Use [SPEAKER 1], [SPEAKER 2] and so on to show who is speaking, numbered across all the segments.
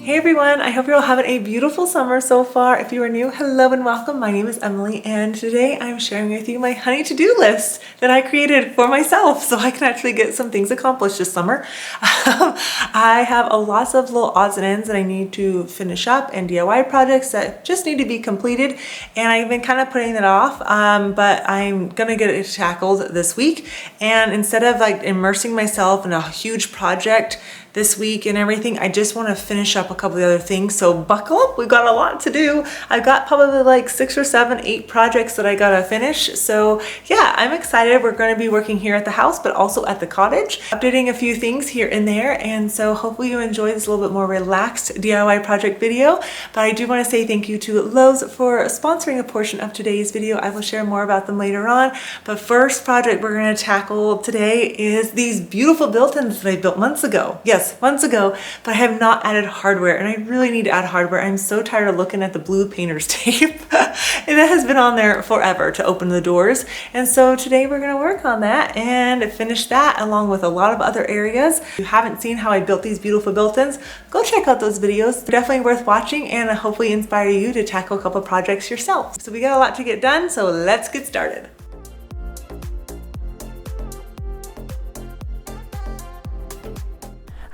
[SPEAKER 1] Hey everyone, I hope you're all having a beautiful summer so far. If you are new, hello and welcome. My name is Emily and today I'm sharing with you my honey to-do list that I created for myself so I can actually get some things accomplished this summer. I have lots of little odds and ends that I need to finish up and DIY projects that just need to be completed, and I've been kind of putting it off, but I'm gonna get it tackled this week. And instead of like immersing myself in a huge project this week and everything, I just want to finish up a couple of other things. So buckle up, we've got a lot to do. I've got probably like 6 or 7, 8 projects that I gotta finish. So yeah, I'm excited. We're going to be working here at the house, but also at the cottage, updating a few things here and there. And so hopefully you enjoy this a little bit more relaxed DIY project video. But I do want to say thank you to Lowe's for sponsoring a portion of today's video. I will share more about them later on. But first project we're going to tackle today is these beautiful built-ins that I built months ago. Yes, months ago, but I have not added hardware, and I really need to add hardware. I'm so tired of looking at the blue painter's tape and that has been on there forever to open the doors. And so today we're going to work on that and finish that along with a lot of other areas. If you haven't seen how I built these beautiful built-ins, go check out those videos. They're definitely worth watching and hopefully inspire you to tackle a couple projects yourself. So we got a lot to get done, so let's get started.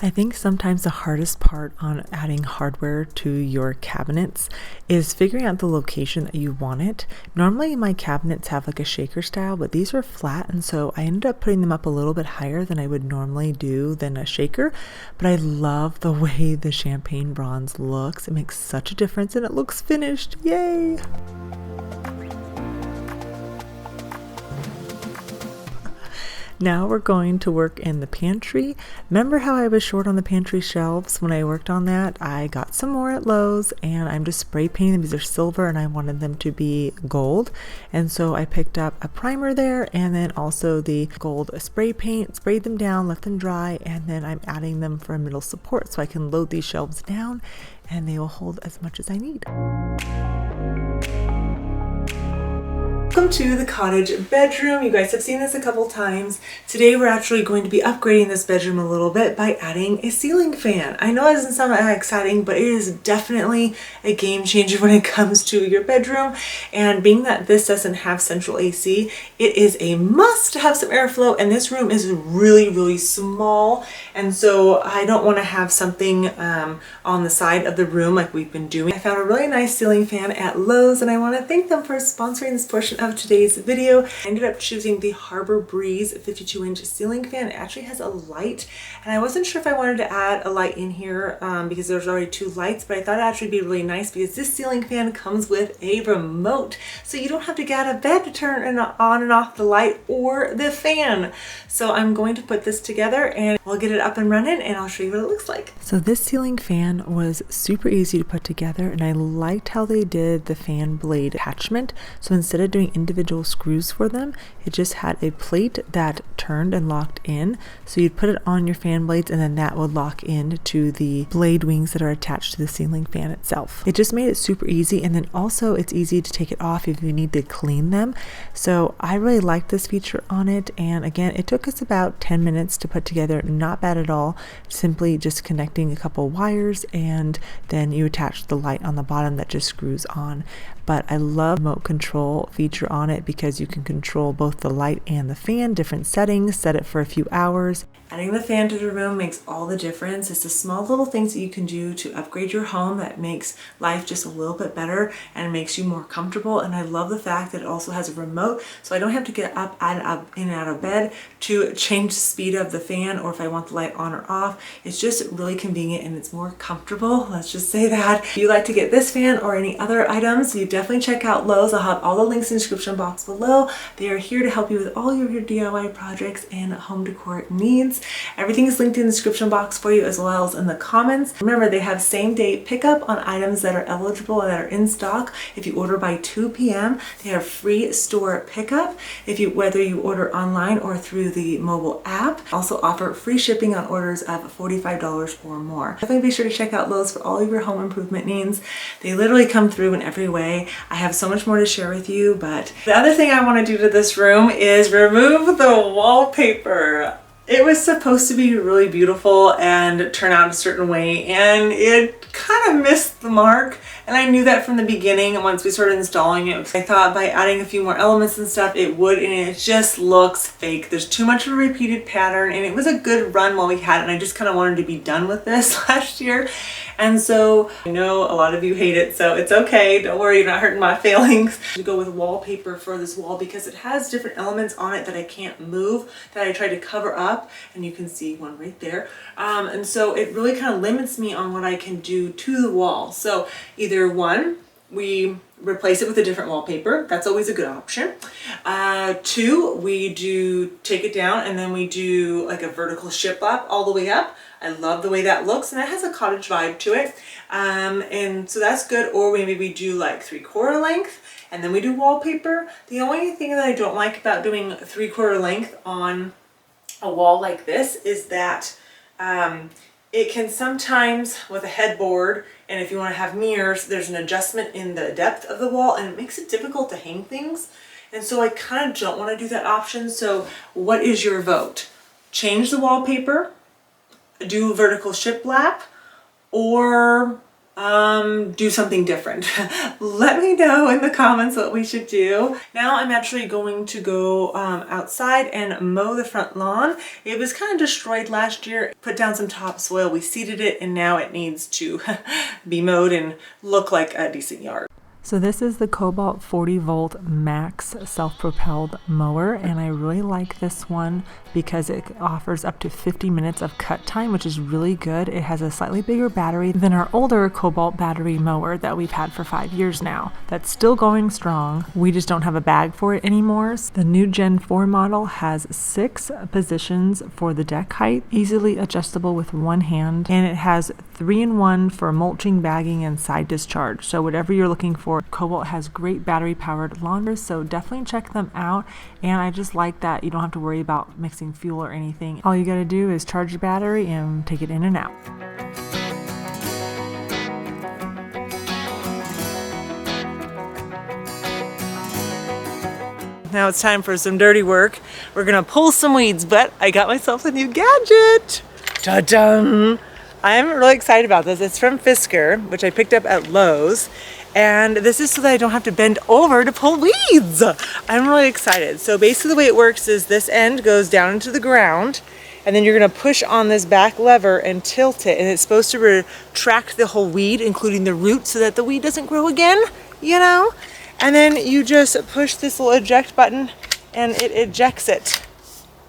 [SPEAKER 1] I think sometimes the hardest part on adding hardware to your cabinets is figuring out the location that you want it. Normally my cabinets have like a shaker style, but these were flat, and so I ended up putting them up a little bit higher than I would normally do than a shaker. But I love the way the champagne bronze looks. It makes such a difference and it looks finished. Yay! Now we're going to work in the pantry. Remember how I was short on the pantry shelves when I worked on that? I got some more at Lowe's and I'm just spray painting them because they're silver and I wanted them to be gold. And so I picked up a primer there and then also the gold spray paint, sprayed them down, left them dry, and then I'm adding them for a middle support so I can load these shelves down and they will hold as much as I need. Welcome to the cottage bedroom. You guys have seen this a couple times. Today we're actually going to be upgrading this bedroom a little bit by adding a ceiling fan. I know it doesn't sound that exciting, but it is definitely a game changer when it comes to your bedroom. And being that this doesn't have central AC, it is a must to have some airflow, and this room is really, really small. And so I don't want to have something on the side of the room like we've been doing. I found a really nice ceiling fan at Lowe's and I want to thank them for sponsoring this portion of today's video. I ended up choosing the Harbor Breeze 52-inch ceiling fan. It actually has a light, and I wasn't sure if I wanted to add a light in here because there's already 2 lights, but I thought it'd actually be really nice because this ceiling fan comes with a remote, so you don't have to get out of bed to turn on and off the light or the fan. So I'm going to put this together and we'll get it up and running and I'll show you what it looks like. So this ceiling fan was super easy to put together, and I liked how they did the fan blade attachment. So instead of doing individual screws for them, it just had a plate that turned and locked in, so you'd put it on your fan blades and then that would lock in to the blade wings that are attached to the ceiling fan itself. It just made it super easy, and then also it's easy to take it off if you need to clean them. So I really liked this feature on it, and again it took us about 10 minutes to put together. Not bad at all. Simply just connecting a couple wires and then you attach the light on the bottom that just screws on. But I love remote control feature on it because you can control both the light and the fan, different settings, set it for a few hours. Adding the fan to the room makes all the difference. It's the small little things that you can do to upgrade your home that makes life just a little bit better and makes you more comfortable. And I love the fact that it also has a remote, so I don't have to get up in and out of bed to change the speed of the fan or if I want the light on or off. It's just really convenient and it's more comfortable. Let's just say that. If you like to get this fan or any other items, you definitely check out Lowe's. I'll have all the links in the description box below. They are here to help you with all your DIY projects and home decor needs. Everything is linked in the description box for you as well as in the comments. Remember, they have same-day pickup on items that are eligible and that are in stock. If you order by 2 p.m., they have free store pickup whether you order online or through the mobile app. Also offer free shipping on orders of $45 or more. Definitely be sure to check out Lowe's for all of your home improvement needs. They literally come through in every way. I have so much more to share with you, but the other thing I want to do to this room is remove the wallpaper. It was supposed to be really beautiful and turn out a certain way, and it kind of missed the mark, and I knew that from the beginning once we started installing it. I thought by adding a few more elements and stuff it would, and it just looks fake. There's too much of a repeated pattern, and it was a good run while we had it, and I just kind of wanted to be done with this last year. And so I know a lot of you hate it, so it's okay. Don't worry, you're not hurting my feelings. To go with wallpaper for this wall because it has different elements on it that I can't move, that I tried to cover up, and you can see one right there. And so it really kind of limits me on what I can do to the wall. So either one, we replace it with a different wallpaper. That's always a good option. Two, we do take it down and then we do like a vertical shiplap all the way up. I love the way that looks, and it has a cottage vibe to it. And so that's good. Or we maybe do like 3/4 length and then we do wallpaper. The only thing that I don't like about doing 3/4 length on a wall like this is that it can sometimes, with a headboard, and if you want to have mirrors, there's an adjustment in the depth of the wall and it makes it difficult to hang things. And so I kind of don't want to do that option. So what is your vote? Change the wallpaper, do vertical shiplap, or do something different. Let me know in the comments what we should do. Now I'm actually going to go outside and mow the front lawn. It was kind of destroyed last year. Put down some topsoil, we seeded it, and now it needs to be mowed and look like a decent yard.
[SPEAKER 2] So this is the Cobalt 40 volt max self-propelled mower, and I really like this one because it offers up to 50 minutes of cut time, which is really good. It has a slightly bigger battery than our older Cobalt battery mower that we've had for 5 years now. That's still going strong. We just don't have a bag for it anymore. The new Gen 4 model has 6 positions for the deck height, easily adjustable with one hand, and it has 3-in-1 for mulching, bagging, and side discharge. So whatever you're looking for, Cobalt has great battery powered lawnmowers, so definitely check them out. And I just like that you don't have to worry about mixing fuel or anything. All you gotta do is charge your battery and take it in and out.
[SPEAKER 1] Now it's time for some dirty work. We're gonna pull some weeds, but I got myself a new gadget. Ta-da! I'm really excited about this. It's from Fisker, which I picked up at Lowe's. And this is so that I don't have to bend over to pull weeds. I'm really excited. So basically the way it works is this end goes down into the ground, and then you're gonna push on this back lever and tilt it, and it's supposed to retract the whole weed, including the root, so that the weed doesn't grow again, you know? And then you just push this little eject button and it ejects it.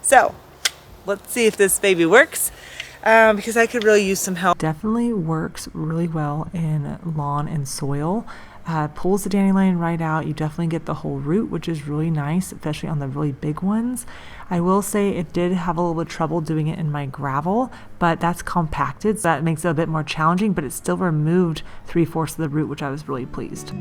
[SPEAKER 1] So let's see if this baby works. Because I could really use some help.
[SPEAKER 2] Definitely works really well in lawn and soil. Pulls the dandelion right out. You definitely get the whole root, which is really nice, especially on the really big ones. I will say it did have a little bit of trouble doing it in my gravel, but that's compacted, so that makes it a bit more challenging, but it still removed 3/4 of the root, which I was really pleased.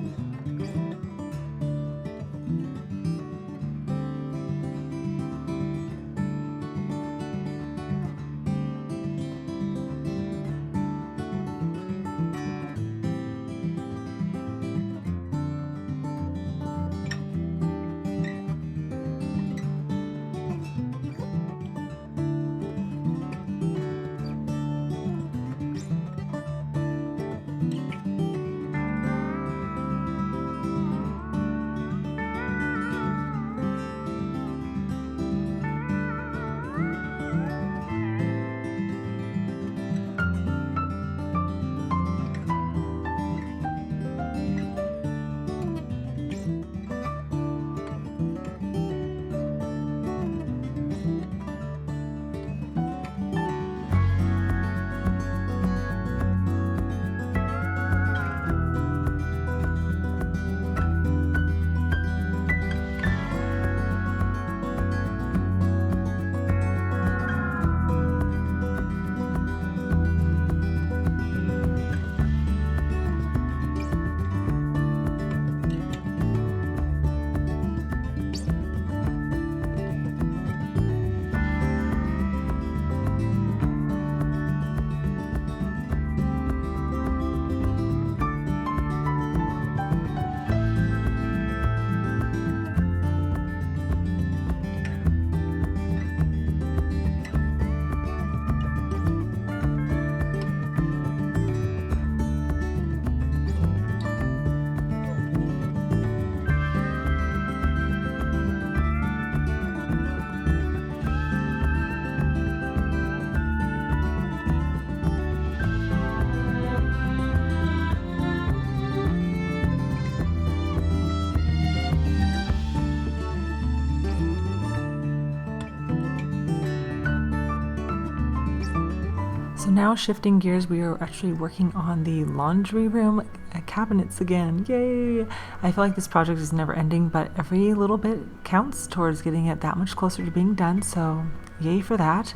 [SPEAKER 2] now shifting gears, we are actually working on the laundry room cabinets again. Yay! I feel like this project is never ending, but every little bit counts towards getting it that much closer to being done, so yay for that.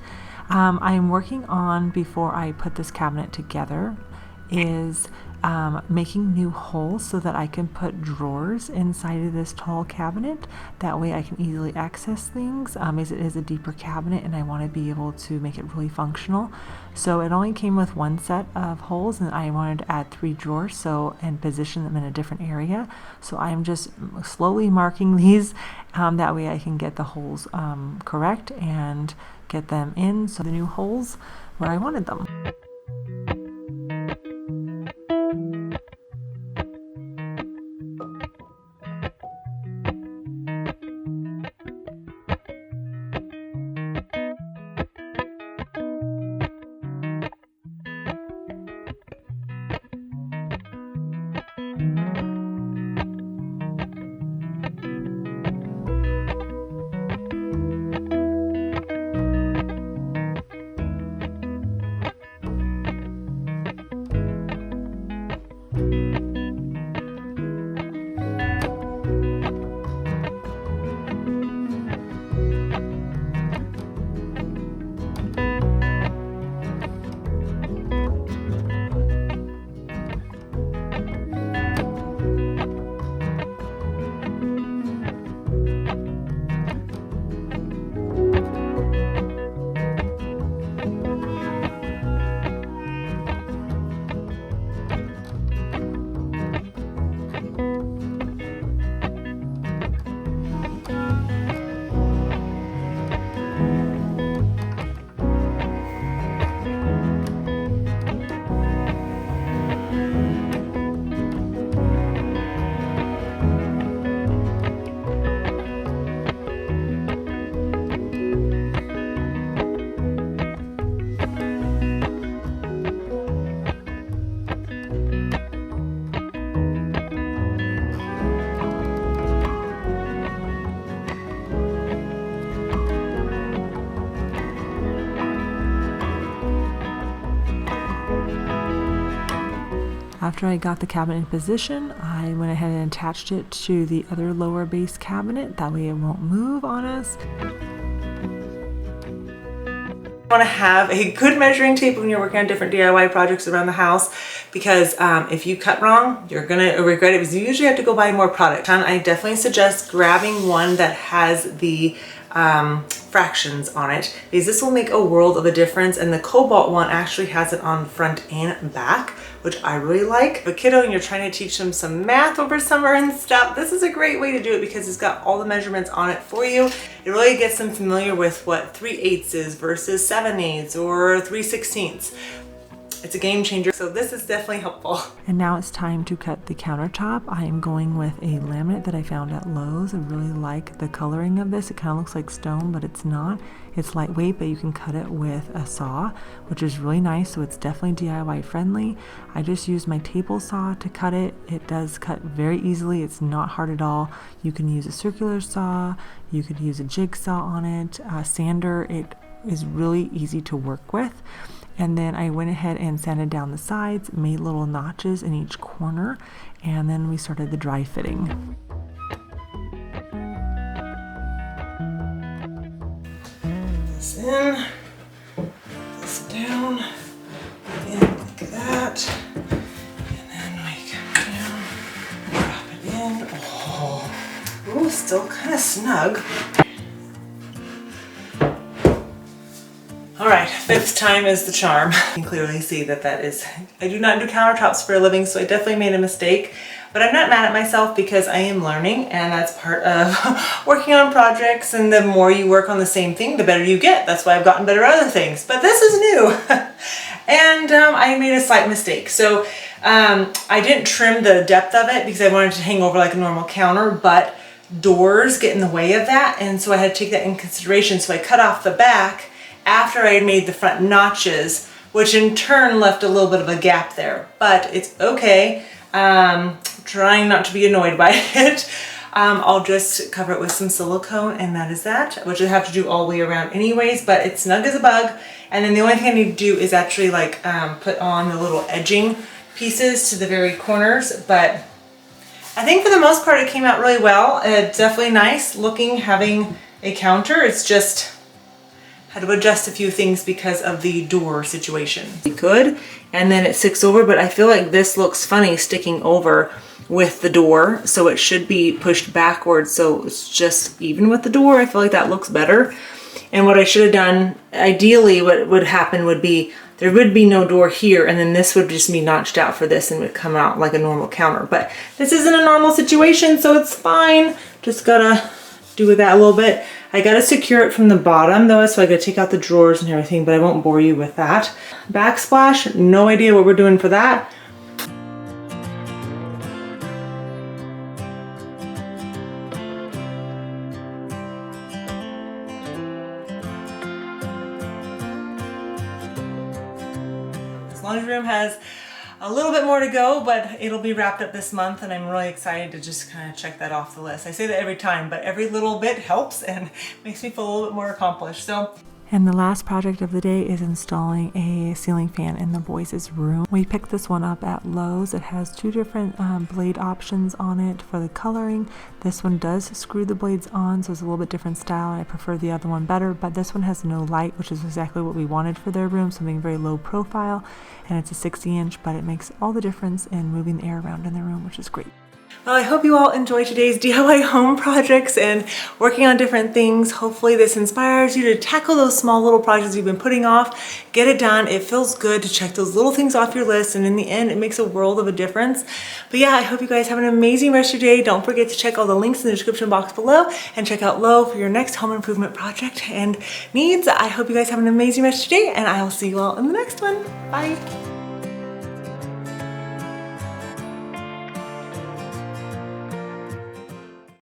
[SPEAKER 2] I'm working on, before I put this cabinet together, is making new holes so that I can put drawers inside of this tall cabinet. That way I can easily access things, as it is a deeper cabinet and I want to be able to make it really functional. So it only came with one set of holes, and I wanted to add 3 drawers and position them in a different area. So I'm just slowly marking these, that way I can get the holes correct and get them in, so the new holes where I wanted them. After I got the cabinet in position, I went ahead and attached it to the other lower base cabinet. That way it won't move on us.
[SPEAKER 1] You want to have a good measuring tape when you're working on different DIY projects around the house, because if you cut wrong, you're gonna regret it, because you usually have to go buy more product. And I definitely suggest grabbing one that has the fractions on it, because this will make a world of a difference. And the Cobalt one actually has it on front and back, which I really like. But kiddo, and you're trying to teach them some math over summer and stuff, this is a great way to do it, because it's got all the measurements on it for you. It really gets them familiar with what 3/8 is versus 7/8 or 3/16. It's a game changer, so this is definitely helpful.
[SPEAKER 2] And now it's time to cut the countertop. I am going with a laminate that I found at Lowe's. I really like the coloring of this. It kind of looks like stone, but it's not. It's lightweight, but you can cut it with a saw, which is really nice, so it's definitely DIY friendly. I just used my table saw to cut it. It does cut very easily. It's not hard at all. You can use a circular saw. You could use a jigsaw on it, a sander. It is really easy to work with. And then I went ahead and sanded down the sides, made little notches in each corner, and then we started the dry fitting.
[SPEAKER 1] This in, this down, in like that, and then we come down, drop it in. Oh, ooh, still kind of snug. All right, 5th time is the charm. You can clearly see that I do not do countertops for a living, so I definitely made a mistake. But I'm not mad at myself, because I am learning, and that's part of working on projects. And the more you work on the same thing, the better you get. That's why I've gotten better at other things. But this is new. And I made a slight mistake. So I didn't trim the depth of it, because I wanted to hang over like a normal counter, but doors get in the way of that. And so I had to take that in consideration. So I cut off the back after I had made the front notches, which in turn left a little bit of a gap there, but it's okay. Trying not to be annoyed by it. I'll just cover it with some silicone, and that is that, which I have to do all the way around anyways, but it's snug as a bug. And then the only thing I need to do is actually like put on the little edging pieces to the very corners, but I think for the most part it came out really well. It's definitely nice looking having a counter. It's just had to adjust a few things because of the door situation. Good, and then it sticks over, but I feel like this looks funny sticking over with the door, so it should be pushed backwards, so it's just even with the door. I feel like that looks better. And what I should have done, ideally what would happen would be there would be no door here, and then this would just be notched out for this and would come out like a normal counter. But this isn't a normal situation, so it's fine. Just gotta do with that a little bit. I gotta secure it from the bottom though, so I gotta take out the drawers and everything, but I won't bore you with that. Backsplash, no idea what we're doing for that. Laundry room has a little bit more to go, but it'll be wrapped up this month, and I'm really excited to just kind of check that off the list. I say that every time, but every little bit helps and makes me feel a little bit more accomplished. So.
[SPEAKER 2] And the last project of the day is installing a ceiling fan in the boys' room. We picked this one up at Lowe's. It has two different blade options on it for the coloring. This one does screw the blades on, so it's a little bit different style. I prefer the other one better, but this one has no light, which is exactly what we wanted for their room, something very low profile. And it's a 60-inch, but it makes all the difference in moving the air around in the room, which is great.
[SPEAKER 1] Well, I hope you all enjoy today's DIY home projects and working on different things. Hopefully this inspires you to tackle those small little projects you've been putting off. Get it done. It feels good to check those little things off your list, and in the end it makes a world of a difference. But yeah, I hope you guys have an amazing rest of your day. Don't forget to check all the links in the description box below and check out Lowe for your next home improvement project and needs. I hope you guys have an amazing rest of your day, and I will see you all in the next one. Bye.